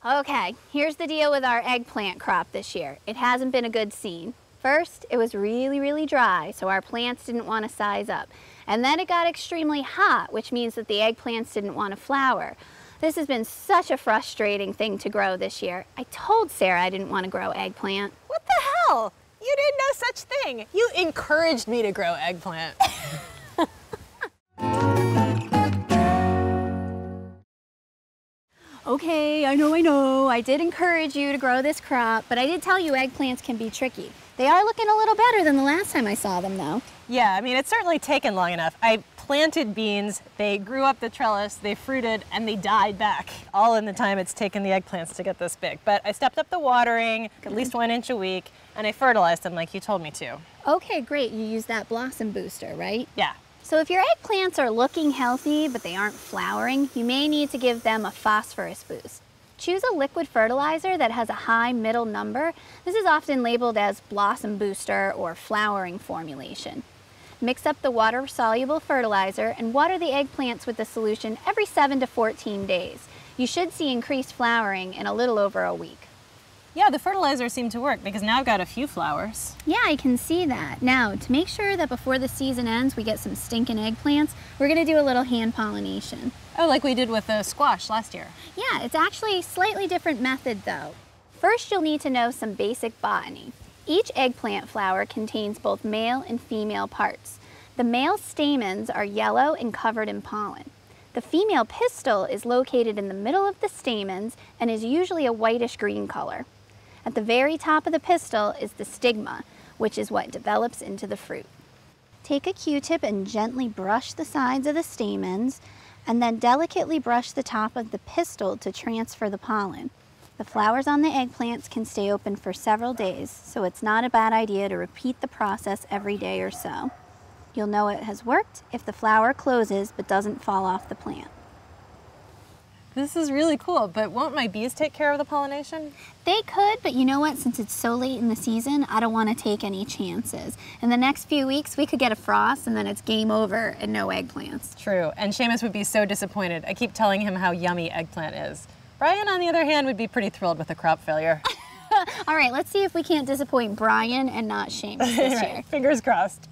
Okay, here's the deal with our eggplant crop this year. It hasn't been a good scene. First, it was really dry, so our plants didn't want to size up. And then it got extremely hot, which means that the eggplants didn't want to flower. This has been such a frustrating thing to grow this year. I told Sarah I didn't want to grow eggplant. What the hell? You did no such thing. You encouraged me to grow eggplant. Okay, I know. I did encourage you to grow this crop, but I did tell you eggplants can be tricky. They are looking a little better than the last time I saw them, though. Yeah, I mean, it's certainly taken long enough. I planted beans, they grew up the trellis, they fruited, and they died back, all in the time it's taken the eggplants to get this big. But I stepped up the watering, at least 1 inch a week, and I fertilized them like you told me to. Okay, great. You used that blossom booster, right? Yeah. So if your eggplants are looking healthy, but they aren't flowering, you may need to give them a phosphorus boost. Choose a liquid fertilizer that has a high middle number. This is often labeled as blossom booster or flowering formulation. Mix up the water-soluble fertilizer and water the eggplants with the solution every 7 to 14 days. You should see increased flowering in a little over a week. Yeah, the fertilizer seemed to work because now I've got a few flowers. Yeah, I can see that. Now, to make sure that before the season ends we get some stinking eggplants, we're going to do a little hand pollination. Oh, like we did with the squash last year. Yeah, it's actually a slightly different method though. First, you'll need to know some basic botany. Each eggplant flower contains both male and female parts. The male stamens are yellow and covered in pollen. The female pistil is located in the middle of the stamens and is usually a whitish green color. At the very top of the pistil is the stigma, which is what develops into the fruit. Take a Q-tip and gently brush the sides of the stamens, and then delicately brush the top of the pistil to transfer the pollen. The flowers on the eggplants can stay open for several days, so it's not a bad idea to repeat the process every day or so. You'll know it has worked if the flower closes but doesn't fall off the plant. This is really cool, but won't my bees take care of the pollination? They could, but you know what? Since it's so late in the season, I don't want to take any chances. In the next few weeks, we could get a frost and then it's game over and no eggplants. True, and Seamus would be so disappointed. I keep telling him how yummy eggplant is. Brian, on the other hand, would be pretty thrilled with a crop failure. All right, let's see if we can't disappoint Brian and not Seamus this year. Fingers crossed.